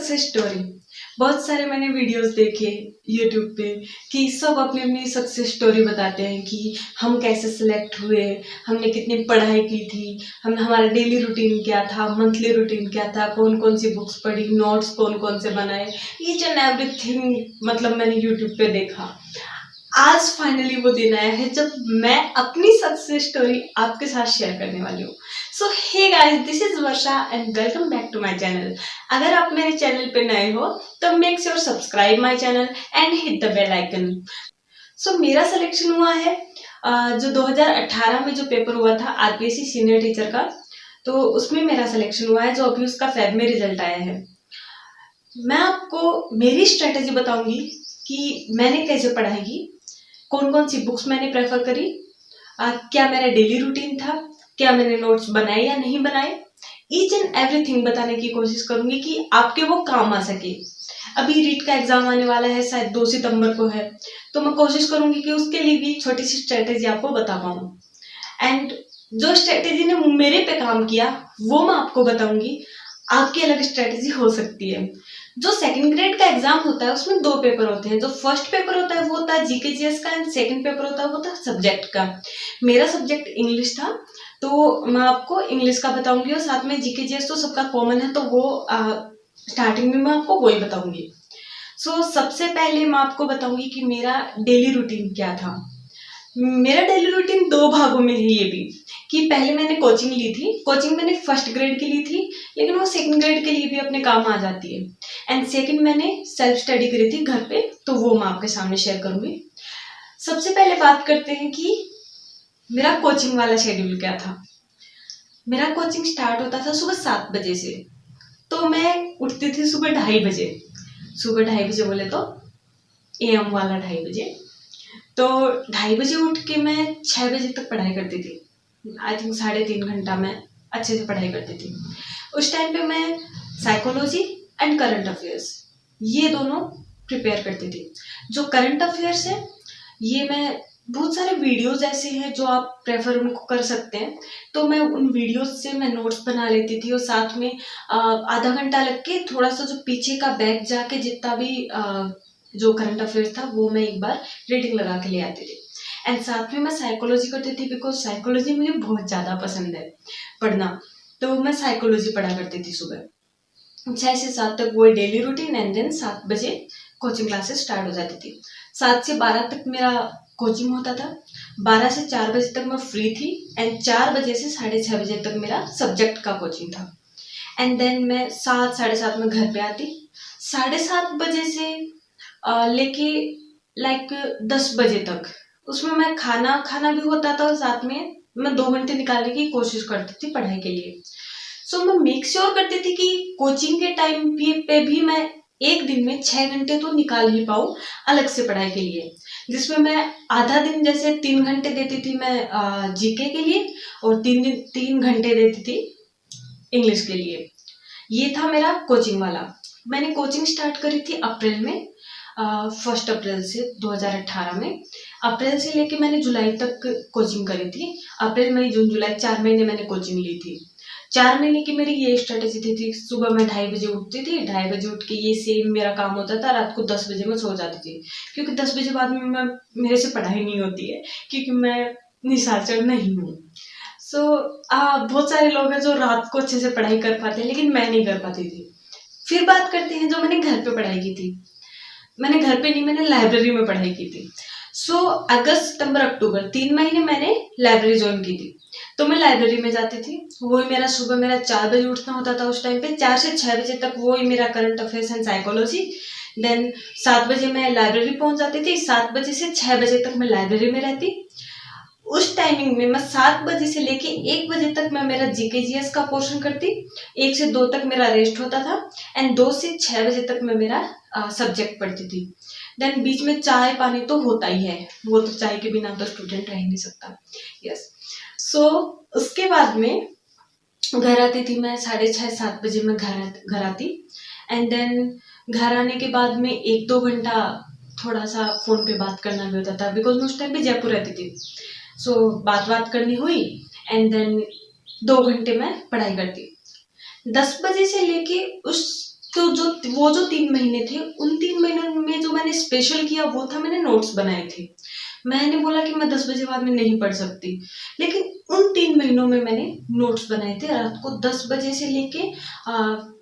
Success story. बहुत सारे मैंने वीडियोस देखे यूट्यूब पे कि सब अपनी अपनी सक्सेस स्टोरी बताते हैं कि हम कैसे सिलेक्ट हुए, हमने कितनी पढ़ाई की थी, हम हमारा डेली रूटीन क्या था, मंथली रूटीन क्या था, कौन कौन सी बुक्स पढ़ी, नोट्स कौन कौन से बनाए, ईच एंड एवरीथिंग मतलब मैंने यूट्यूब पे देखा। आज फाइनली वो दिन आया है जब मैं अपनी सक्सेस स्टोरी आपके साथ शेयर करने वाली हूँ। So hey guys, this is Varsha and welcome back to my channel. अगर आप मेरे चैनल पे नए हो तो make sure subscribe my channel and hit the bell icon. So मेरा सिलेक्शन हुआ है जो 2018 में जो पेपर हुआ था आरपीएससी सीनियर टीचर का, तो उसमें मेरा सिलेक्शन हुआ है जो अभी उसका फेब में रिजल्ट आया है। मैं आपको मेरी स्ट्रेटेजी बताऊंगी कि मैंने कैसे पढ़ाई की, कौन कौन सी बुक्स मैंने प्रेफर करी, क्या मेरा डेली रूटीन था, क्या मैंने नोट्स बनाए या नहीं बनाए, ईच एंड एवरीथिंग बताने की कोशिश करूंगी कि आपके वो काम आ सके। अभी रीट का एग्जाम आने वाला है, शायद 2 सितंबर को है, तो मैं कोशिश करूंगी कि उसके लिए भी छोटी सी स्ट्रेटेजी आपको बता पाऊँ। एंड जो स्ट्रेटेजी ने मेरे पे काम किया वो मैं आपको बताऊंगी। आपकी अलग स्ट्रेटेजी हो सकती है। जो सेकंड ग्रेड का एग्जाम होता है उसमें 2 पेपर होते हैं। जो फर्स्ट पेपर होता है वो होता है जीके जीएस का एंड सेकंड पेपर होता है वो होता है सब्जेक्ट का। मेरा सब्जेक्ट इंग्लिश था तो मैं आपको इंग्लिश का बताऊंगी और साथ में जीके जीएस तो सबका कॉमन है तो वो स्टार्टिंग में मैं आपको वही बताऊंगी। सो सबसे पहले मैं आपको बताऊंगी कि मेरा डेली रूटीन क्या था। मेरा डेली रूटीन 2 भागों में है ये भी, कि पहले मैंने कोचिंग ली थी। कोचिंग मैंने फर्स्ट ग्रेड की ली थी लेकिन वो सेकंड ग्रेड के लिए भी अपने काम आ जाती है। एंड सेकंड मैंने सेल्फ स्टडी करी थी घर पे, तो वो मैं आपके सामने शेयर करूंगी। सबसे पहले बात करते हैं कि मेरा कोचिंग वाला शेड्यूल क्या था। मेरा कोचिंग स्टार्ट होता था सुबह 7 बजे से, तो मैं उठती थी सुबह 2:30 बजे। सुबह 2:30 बजे बोले तो एएम वाला 2:30 बजे। तो 2:30 बजे उठ के मैं 6 बजे तक पढ़ाई करती थी। आई थिंक 3.5 घंटा मैं अच्छे से पढ़ाई करती थी। उस टाइम पे मैं साइकोलॉजी एंड करंट अफेयर्स ये दोनों प्रिपेयर करती थी। जो करंट अफेयर्स है ये मैं बहुत सारे वीडियोस ऐसे हैं जो आप प्रेफर उनको कर सकते हैं, तो मैं उन वीडियोस से मैं नोट्स बना लेती थी और साथ में आधा घंटा लग के थोड़ा सा जो पीछे का बैक जाके जितना भी जो करंट अफेयर्स था वो मैं एक बार रीडिंग लगा के ले आती थी। एंड साथ में मैं साइकोलॉजी करती थी बिकॉज साइकोलॉजी मुझे बहुत ज़्यादा पसंद है पढ़ना, तो मैं साइकोलॉजी पढ़ा करती थी सुबह 6 से 7 तक वो डेली रूटीन। एंड देन 7 बजे कोचिंग क्लासेस स्टार्ट हो जाती थी। 7 से 12 तक मेरा कोचिंग होता था। 12 से 4 बजे तक मैं फ्री थी एंड 4 बजे से 6:30 बजे तक मेरा सब्जेक्ट का कोचिंग था। एंड देन मैं 7 साढ़े 7 में घर पे आती। 7:30 बजे से लेके लाइक 10 बजे तक उसमें मैं खाना भी होता था और साथ में मैं 2 घंटे निकालने की कोशिश करती थी पढ़ाई के लिए। सो मैं मेक श्योर करती थी कि कोचिंग के टाइम पे भी मैं एक दिन में 6 घंटे तो निकाल ही पाऊँ अलग से पढ़ाई के लिए, जिसमें मैं आधा दिन जैसे 3 घंटे देती थी मैं जीके के लिए और 3 घंटे देती थी इंग्लिश के लिए। ये था मेरा कोचिंग वाला। मैंने कोचिंग स्टार्ट करी थी अप्रैल में, 1 अप्रैल से 2018 में। अप्रैल से लेके मैंने जुलाई तक कोचिंग करी थी। अप्रैल मई जून जुलाई 4 महीने मैंने कोचिंग ली थी। 4 महीने की मेरी ये स्ट्रेटेजी थी। सुबह मैं 2:30 बजे उठती थी, 2:30 बजे उठ के ये सेम मेरा काम होता था। रात को 10 बजे मैं सो जाती थी क्योंकि 10 बजे बाद में मेरे से पढ़ाई नहीं होती है क्योंकि मैं निशाचर नहीं हूँ। सो बहुत सारे लोग हैं जो रात को अच्छे से पढ़ाई कर पाते हैं लेकिन मैं नहीं कर पाती थी। फिर बात करते हैं जो मैंने घर पे पढ़ाई की थी। मैंने घर पे नहीं, मैंने लाइब्रेरी में पढ़ाई की थी। सो अगस्त सितंबर अक्टूबर 3 महीने मैंने लाइब्रेरी ज्वाइन की थी, तो मैं लाइब्रेरी में जाती थी। वही मेरा सुबह मेरा 4 बजे उठना होता था उस टाइम पे। 4 से 6 बजे तक वही मेरा current affairs and psychology. Then 7 बजे मैं लाइब्रेरी पहुंच जाती थी। 7 बजे से 6 बजे तक मैं लाइब्रेरी में रहती। उस टाइमिंग में मैं 7 बजे से लेके 1 बजे तक मैं मेरा जीके जीएस का पोर्शन करती। 1 से 2 तक मेरा रेस्ट होता था एंड 2 से 6 बजे तक मैं मेरा सब्जेक्ट पढ़ती थी। देन बीच में चाय पानी तो होता ही है, वो तो चाय के बिना तो स्टूडेंट रह नहीं सकता। यस। सो उसके बाद में घर आती थी मैं 6:30-7 बजे मैं घर आती। एंड देन घर आने के बाद में 1-2 घंटा थोड़ा सा फोन पे बात करना भी होता था बिकॉज मैं उस टाइम पे जयपुर रहती थी। सो बात करनी हुई एंड देन 2 घंटे मैं पढ़ाई करती। 10 बजे से लेके उस तो जो 3 महीने थे, उन 3 महीनों में जो मैंने स्पेशल किया वो था मैंने नोट्स बनाए थे। मैंने बोला कि मैं 10 बजे बाद में नहीं पढ़ सकती, लेकिन उन 3 महीनों में मैंने नोट्स बनाए थे। रात को 10 बजे से लेके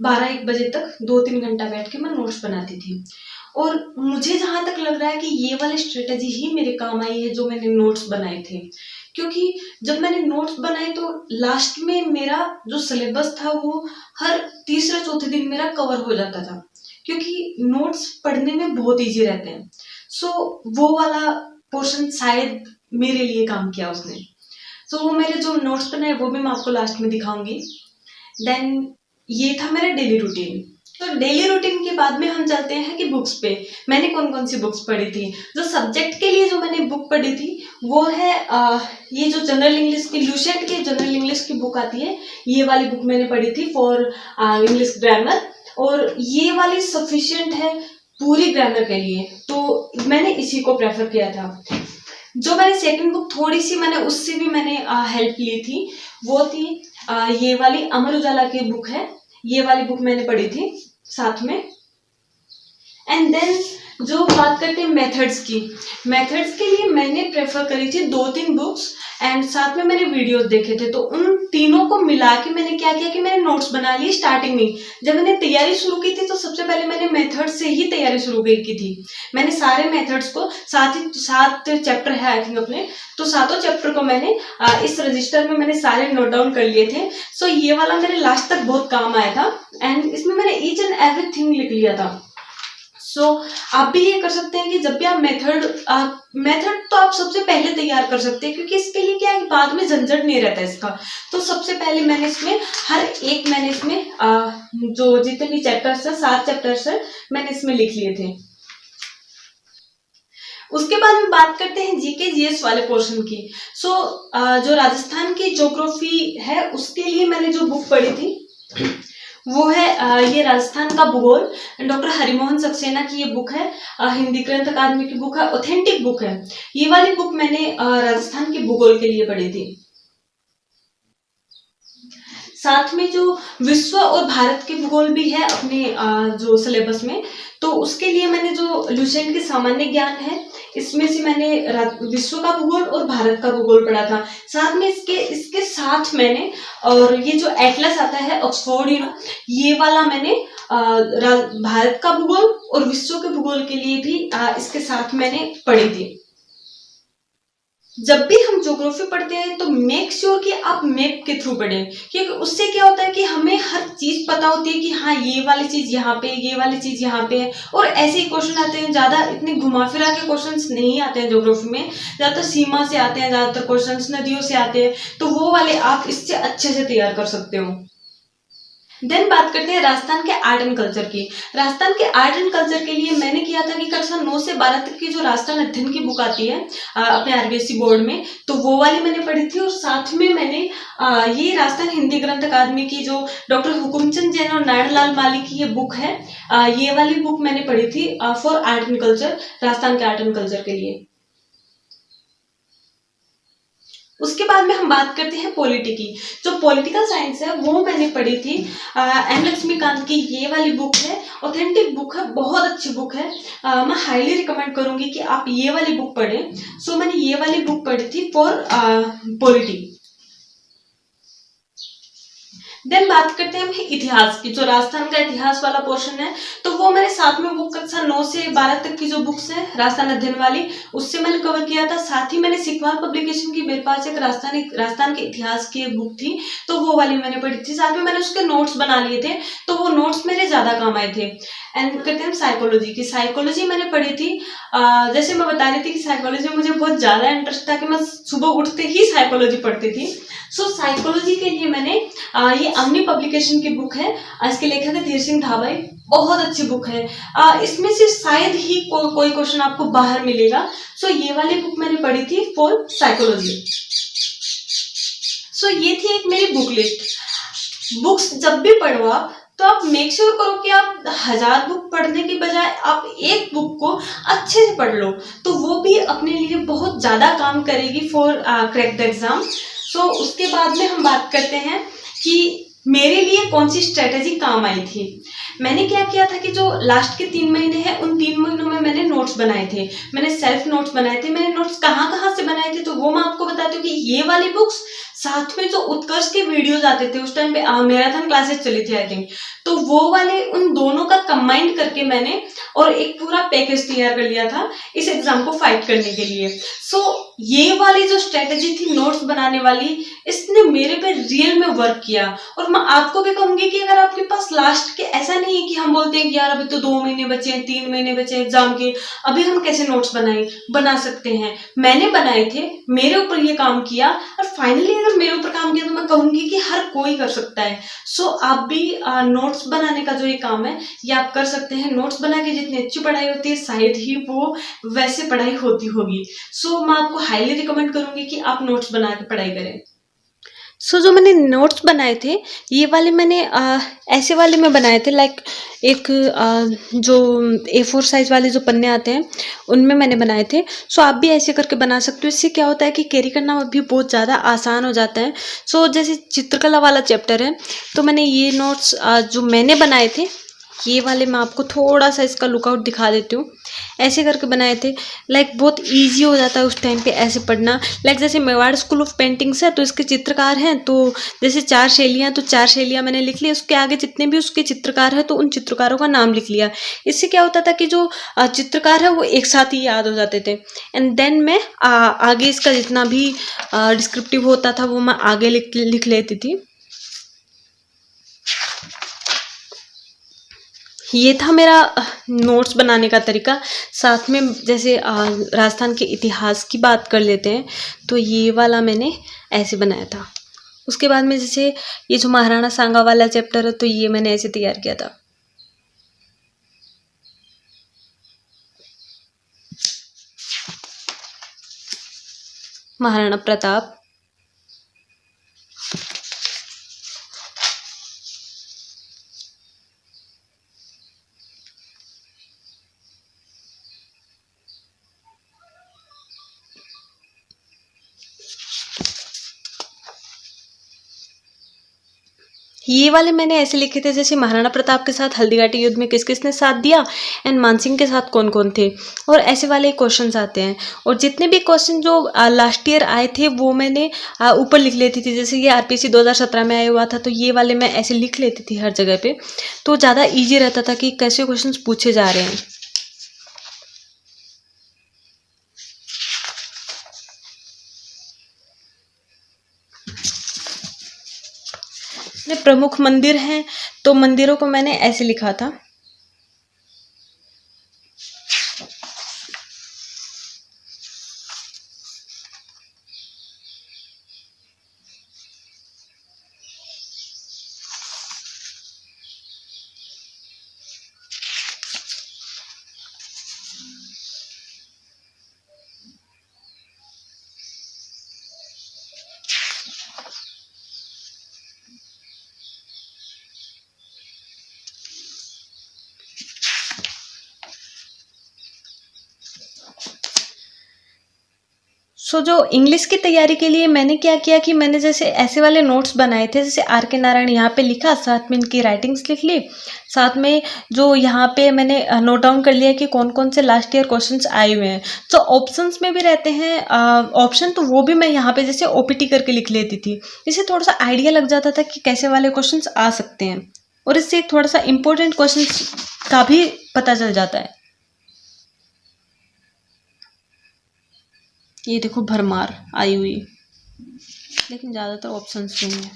12-1 बजे तक 2-3 घंटा बैठ के मैं नोट्स बनाती थी। और मुझे जहाँ तक लग रहा है कि ये वाली स्ट्रेटेजी ही मेरे काम आई है जो मैंने नोट्स बनाए थे। क्योंकि जब मैंने नोट्स बनाए तो लास्ट में मेरा जो सिलेबस था वो हर तीसरे चौथे दिन मेरा कवर हो जाता था, क्योंकि नोट्स पढ़ने में बहुत ईजी रहते हैं। सो वो वाला पोर्शन शायद मेरे लिए काम किया उसने। सो वो मेरे जो नोट्स बनाए वो भी मैं आपको लास्ट में दिखाऊंगी। देन ये था मेरा डेली रूटीन। तो डेली रूटीन के बाद में हम चलते हैं कि बुक्स पे मैंने कौन कौन सी बुक्स पढ़ी थी। जो सब्जेक्ट के लिए जो मैंने बुक पढ़ी थी वो है ये जो जनरल इंग्लिश की लुसेंट की जनरल इंग्लिश की बुक आती है, ये वाली बुक मैंने पढ़ी थी फॉर इंग्लिश ग्रामर। और ये वाली सफिशिएंट है पूरी ग्रामर के लिए, तो मैंने इसी को प्रेफर किया था। जो मैंने सेकंड बुक थोड़ी सी मैंने उससे भी मैंने हेल्प ली थी, वो थी ये वाली अमर उजाला की बुक है, ये वाली बुक मैंने पढ़ी थी साथ में। एंड देन जो बात करते हैं मेथड्स की, मेथड्स के लिए मैंने प्रेफर करी थी 2-3 बुक्स एंड साथ में मैंने वीडियोस देखे थे। तो उन तीनों को मिला के मैंने क्या किया कि मैंने नोट्स बना लिए स्टार्टिंग में। जब मैंने तैयारी शुरू की थी तो सबसे पहले मैंने मेथड से ही तैयारी शुरू की थी। मैंने सारे मेथड्स को 7 चैप्टर है आई थिंक अपने, तो 7 चैप्टर को मैंने इस रजिस्टर में मैंने सारे नोट डाउन कर लिए थे। सो ये वाला मेरे लास्ट तक बहुत काम आया था एंड इसमें मैंने ईच एंड एवरीथिंग लिख लिया था। सो आप भी ये कर सकते हैं कि जब भी आप मेथड तो आप सबसे पहले तैयार कर सकते हैं, क्योंकि इसके लिए क्या है बाद में झंझट नहीं रहता इसका। तो सबसे पहले मैंने इसमें मैंने इसमें जो जितने भी चैप्टर्स है 7 चैप्टर्स है मैंने इसमें लिख लिए थे। उसके बाद में बात करते हैं जीके जीएस वाले पोर्शन की। सो जो राजस्थान की ज्योग्राफी है उसके लिए मैंने जो बुक पढ़ी थी वो है ये राजस्थान का भूगोल, डॉक्टर हरिमोहन सक्सेना की ये बुक है, हिंदी ग्रंथ अकादमी की बुक है, ऑथेंटिक बुक है। ये वाली बुक मैंने राजस्थान के भूगोल के लिए पढ़ी थी। साथ में जो विश्व और भारत के भूगोल भी है अपने जो सिलेबस में, तो उसके लिए मैंने जो लुसेंट के सामान्य ज्ञान है इसमें से मैंने विश्व का भूगोल और भारत का भूगोल पढ़ा था। साथ में इसके साथ मैंने और ये जो एटलस आता है ऑक्सफोर्ड ये वाला मैंने भारत का भूगोल और विश्व के भूगोल के लिए भी इसके साथ मैंने पढ़ी थी। जब भी हम ज्योग्राफी पढ़ते हैं तो मेक श्योर कि आप मैप के थ्रू पढ़ें, क्योंकि उससे क्या होता है कि हमें हर चीज पता होती है कि हाँ ये वाली चीज यहाँ पे, ये वाली चीज यहाँ पे है। और ऐसे ही क्वेश्चन आते हैं, ज्यादा इतने घुमा फिरा के क्वेश्चंस नहीं आते हैं ज्योग्राफी में, ज्यादातर सीमा से आते हैं, ज्यादातर क्वेश्चंस नदियों से आते हैं, तो वो वाले आप इससे अच्छे से तैयार कर सकते हो। देन बात करते हैं राजस्थान के आर्ट एंड कल्चर की। राजस्थान के आर्ट एंड कल्चर के लिए मैंने किया था कि कक्षा 9 से 12 तक की जो राजस्थान अध्ययन की बुक आती है अपने आरबीएससी बोर्ड में, तो वो वाली मैंने पढ़ी थी। और साथ में मैंने ये राजस्थान हिंदी ग्रंथ अकादमी की जो डॉक्टर हुकुमचंद जैन और नारायण लाल माली की ये बुक है, ये वाली बुक मैंने पढ़ी थी for art and culture, Rajasthan के आर्ट एंड कल्चर के लिए। उसके बाद में हम बात करते हैं पॉलिटी की। जो पॉलिटिकल साइंस है वो मैंने पढ़ी थी एम लक्ष्मीकांत की ये वाली बुक है, ऑथेंटिक बुक है, बहुत अच्छी बुक है। मैं हाईली रिकमेंड करूंगी कि आप ये वाली बुक पढ़ें। सो मैंने ये वाली बुक पढ़ी थी फॉर पॉलिटी। देन बात करते हैं हम इतिहास की। जो राजस्थान का इतिहास वाला पोर्शन है तो वो मैंने साथ में वो कक्षा 9 से 12 तक की जो बुक्स है राजस्थान अध्ययन वाली, उससे मैंने कवर किया था। साथ ही मैंने सिखवाल पब्लिकेशन की मेरे पास एक राजस्थान के इतिहास की एक बुक थी, तो वो वाली मैंने पढ़ी थी। साथ में मैंने उसके नोट्स बना लिए थे, तो वो नोट्स मेरे ज्यादा काम आए थे। एंड करते हैं साइकोलॉजी की। साइकोलॉजी मैंने पढ़ी थी, जैसे मैं बता रही थी कि साइकोलॉजी में मुझे बहुत ज्यादा इंटरेस्ट था कि मैं सुबह उठते ही साइकोलॉजी पढ़ती थी। सो साइकोलॉजी के लिए मैंने ये अमनी पब्लिकेशन की बुक है, इसके लेखक है धीर सिंह धाबाई, बहुत अच्छी बुक है। इसमें से शायद ही कोई क्वेश्चन आपको बाहर मिलेगा। सो ये वाली बुक मैंने पढ़ी थी फॉर साइकोलॉजी। सो ये थी एक मेरी बुक लिस्ट। बुक्स जब भी पढ़ो आप तो आप मेक श्योर करो कि आप 1000 बुक पढ़ने के बजाय आप एक बुक को अच्छे से पढ़ लो, तो वो भी अपने लिए बहुत ज्यादा काम करेगी फॉर क्रैक द एग्जाम। सो उसके बाद में हम बात करते हैं कि मेरे लिए कौन सी स्ट्रेटेजी काम आई थी। मैंने क्या किया था कि जो लास्ट के 3 महीने हैं उन 3 महीनों में मैंने नोट्स बनाए थे, मैंने सेल्फ नोट्स बनाए थे। मैंने नोट्स कहाँ कहाँ से बनाए थे तो वो मैं आपको बताती हूँ कि ये वाली बुक्स, साथ में जो उत्कर्ष के वीडियोज आते थे उस टाइम पे मैराथन क्लासेस चली थी आई थिंक, तो वो वाले उन दोनों का कंबाइंड करके मैंने और एक पूरा पैकेज तैयार कर लिया था इस एग्जाम को फाइट करने के लिए। सो ये वाली जो स्ट्रेटेजी थी नोट्स बनाने वाली, इसने मेरे पे रियल में वर्क किया। और मैं आपको भी कहूंगी कि अगर आपके पास लास्ट के, ऐसा नहीं है कि हम बोलते हैं कि यार अभी तो 2 महीने बचे हैं, 3 महीने बचे हैं एग्जाम के, अभी हम कैसे नोट्स बनाए, बना सकते हैं। मैंने बनाए थे, मेरे ऊपर ये काम किया, और फाइनली अगर मेरे ऊपर काम किया तो मैं कहूंगी कि हर कोई कर सकता है। सो आप भी नोट्स बनाने का जो ये काम है ये आप कर सकते हैं। नोट्स बना के जितनी अच्छी पढ़ाई होती है शायद ही वो वैसे पढ़ाई होती होगी। सो मैं आपको हाईली रिकमेंड करूंगी कि आप नोट्स बना के पढ़ाई करें। सो जो मैंने नोट्स बनाए थे ये वाले मैंने ऐसे वाले में बनाए थे, लाइक एक जो A4 साइज वाले जो पन्ने आते हैं उनमें मैंने बनाए थे। सो आप भी ऐसे करके बना सकते हो। इससे क्या होता है कि कैरी करना भी बहुत ज़्यादा आसान हो जाता है। सो जैसे चित्रकला वाला चैप्टर है तो मैंने ये नोट्स जो मैंने बनाए थे ये वाले, मैं आपको थोड़ा सा इसका लुकआउट दिखा देती हूँ, ऐसे करके बनाए थे। लाइक बहुत इजी हो जाता है उस टाइम पे ऐसे पढ़ना। लाइक जैसे मेवाड़ स्कूल ऑफ पेंटिंग्स है तो इसके चित्रकार हैं, तो जैसे 4 शैलियाँ, तो 4 शैलियाँ मैंने लिख ली, उसके आगे जितने भी उसके चित्रकार हैं तो उन चित्रकारों का नाम लिख लिया। इससे क्या होता था कि जो चित्रकार है वो एक साथ ही याद हो जाते थे। एंड देन मैं आगे इसका जितना भी डिस्क्रिप्टिव होता था वो मैं आगे लिख लेती थी। ये था मेरा नोट्स बनाने का तरीका। साथ में जैसे राजस्थान के इतिहास की बात कर लेते हैं तो ये वाला मैंने ऐसे बनाया था। उसके बाद में जैसे ये जो महाराणा सांगा वाला चैप्टर है तो ये मैंने ऐसे तैयार किया था। महाराणा प्रताप, ये वाले मैंने ऐसे लिखे थे जैसे महाराणा प्रताप के साथ हल्दीघाटी युद्ध में किस किसने साथ दिया, एंड मानसिंह के साथ कौन कौन थे, और ऐसे वाले क्वेश्चंस आते हैं। और जितने भी क्वेश्चन जो लास्ट ईयर आए थे वो मैंने ऊपर लिख लेती थी। जैसे ये आरपीएससी 2017 में आया हुआ था तो ये वाले मैं ऐसे लिख लेती थी हर जगह पे, तो ज़्यादा ईजी रहता था कि कैसे क्वेश्चन पूछे जा रहे हैं। प्रमुख मंदिर हैं तो मंदिरों को मैंने ऐसे लिखा था। सो जो इंग्लिश की तैयारी के लिए मैंने क्या किया कि मैंने जैसे ऐसे वाले नोट्स बनाए थे, जैसे आर के नारायण यहाँ पे लिखा, साथ में इनकी राइटिंग्स लिख ली, साथ में जो यहाँ पे मैंने नोट डाउन कर लिया कि कौन कौन से लास्ट ईयर क्वेश्चंस आए हुए हैं। तो ऑप्शंस में भी रहते हैं ऑप्शन, तो वो भी मैं यहाँ पे जैसे ओपीटी करके लिख लेती थी। इससे थोड़ा सा आइडिया लग जाता था कि कैसे वाले क्वेश्चंस आ सकते हैं, और इससे थोड़ा सा इम्पोर्टेंट क्वेश्चंस का भी पता चल जाता है। ये देखो भरमार आई हुई, लेकिन ज़्यादातर ऑप्शंस नहीं है।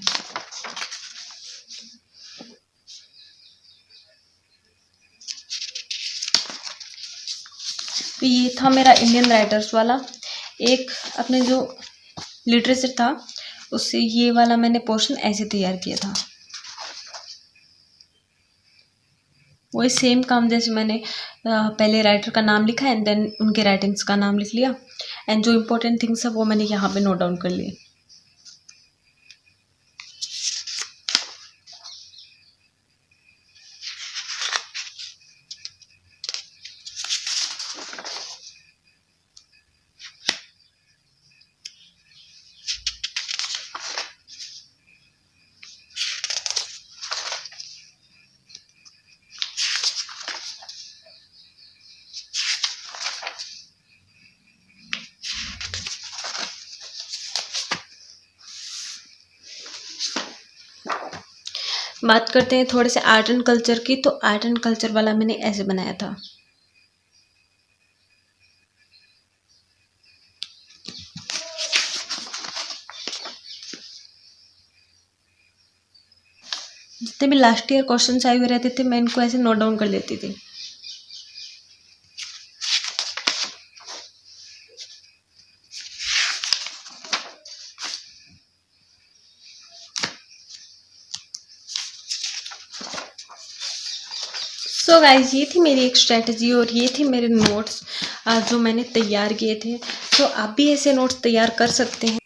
तो ये था मेरा इंडियन राइटर्स वाला। एक अपने जो लिटरेचर था उससे ये वाला मैंने पोर्शन ऐसे तैयार किया था। वही सेम काम जैसे मैंने पहले राइटर का नाम लिखा एंड देन उनके राइटिंग्स का नाम लिख लिया, एंड जो इम्पोर्टेंट थिंग्स है वो मैंने यहाँ पे नोट डाउन कर लिए। बात करते हैं थोड़े से आर्ट एंड कल्चर की। तो आर्ट एंड कल्चर वाला मैंने ऐसे बनाया था। जितने भी लास्ट ईयर क्वेश्चंस आए हुए रहते थे मैं इनको ऐसे नोट डाउन कर लेती थी। सो गाइज, ये थी मेरी एक स्ट्रेटजी और ये थे मेरे नोट्स जो मैंने तैयार किए थे। तो आप भी ऐसे नोट्स तैयार कर सकते हैं।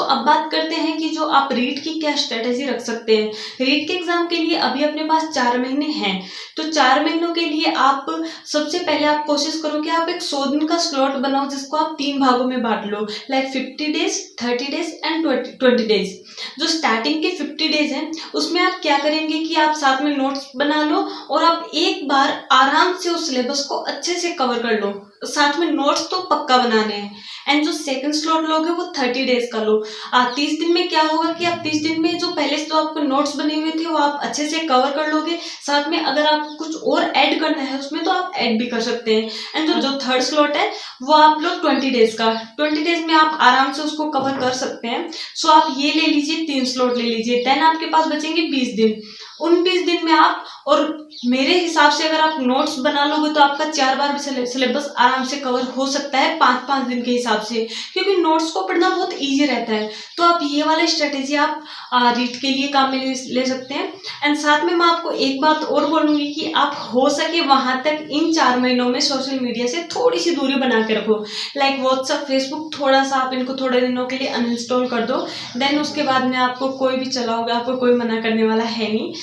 अब बात करते हैं कि जो आप रीट की क्या स्ट्रेटेजी रख सकते हैं। रीट के एग्जाम के लिए अभी अपने पास 4 महीने हैं। तो 4 महीनों के लिए आप सबसे पहले आप कोशिश करो कि आप एक 100 दिन का स्लॉट बनाओ जिसको आप 3 भागों में बांट लो, like 50 days, 30 days and 20 days. जो स्टार्टिंग के 50 डेज हैं उसमें आप क्या करेंगे कि आप साथ में नोट्स बना लो और आप एक बार आराम से उस सिलेबस को अच्छे से कवर कर लो। साथ में नोट्स तो पक्का बनाने हैं। एंड जो सेकंड स्लॉट लोगे वो 30 डेज का लो। 30 दिन में क्या होगा कि आप 30 दिन में जो पहले से तो आपको नोट्स बने हुए थे वो आप अच्छे से कवर कर लोगे। साथ में अगर आप कुछ और ऐड करना है उसमें तो आप ऐड भी कर सकते हैं। एंड जो थर्ड स्लॉट है वो आप लो 20 डेज का। 20 डेज में आप आराम से उसको कवर कर सकते हैं। आप ये ले लीजिए, 3 स्लॉट ले लीजिए। देन आपके पास बचेंगे 20 दिन। उन 20 दिन में आप, और मेरे हिसाब से अगर आप नोट्स बना लोगे तो आपका 4 बार सिलेबस आराम से कवर हो सकता है 5-5 दिन के हिसाब से, क्योंकि नोट्स को पढ़ना बहुत इजी रहता है। तो आप ये वाले स्ट्रेटेजी आप रीड के लिए काम में ले सकते हैं। एंड साथ में मैं आपको एक बात और बोलूंगी कि आप हो सके वहां तक इन 4 महीनों में सोशल मीडिया से थोड़ी सी दूरी बना के रखो। लाइक व्हाट्सएप, फेसबुक, थोड़ा सा आप इनको थोड़े दिनों के लिए अनइंस्टॉल कर दो। देन उसके बाद में आपको कोई भी चलाओगे, आपको कोई मना करने वाला है नहीं।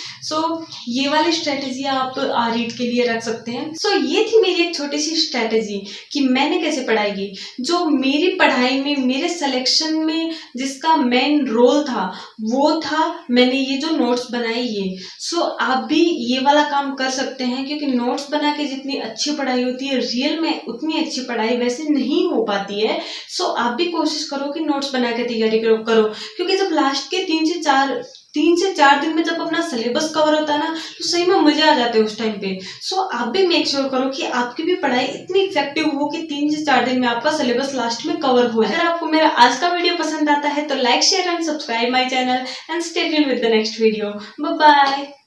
ये वाली स्ट्रेटेजी आप रीड के लिए रख सकते हैं। ये थी मेरी एक छोटी सी स्ट्रेटेजी कि मैंने कैसे पढ़ाई की। जो मेरी पढ़ाई में, मेरे सिलेक्शन में जिसका मेन रोल था वो था मैंने ये जो नोट्स बनाए ये। आप भी ये वाला काम कर सकते हैं, क्योंकि नोट्स बना के जितनी अच्छी पढ़ाई होती है रियल में उतनी अच्छी पढ़ाई वैसे नहीं हो पाती है। आप भी कोशिश करो कि नोट्स बना के तैयारी करो, क्योंकि जब लास्ट के 3 से 4 दिन में जब अपना सिलेबस कवर होता है ना तो सही में मजे आ जाते हैं उस टाइम पे। आप भी मेक श्योर करो कि आपकी भी पढ़ाई इतनी इफेक्टिव हो कि 3 से 4 दिन में आपका सिलेबस लास्ट में कवर हो जाए। अगर आपको मेरा आज का वीडियो पसंद आता है तो like, share and subscribe my channel and stay tuned with the next video. Bye bye.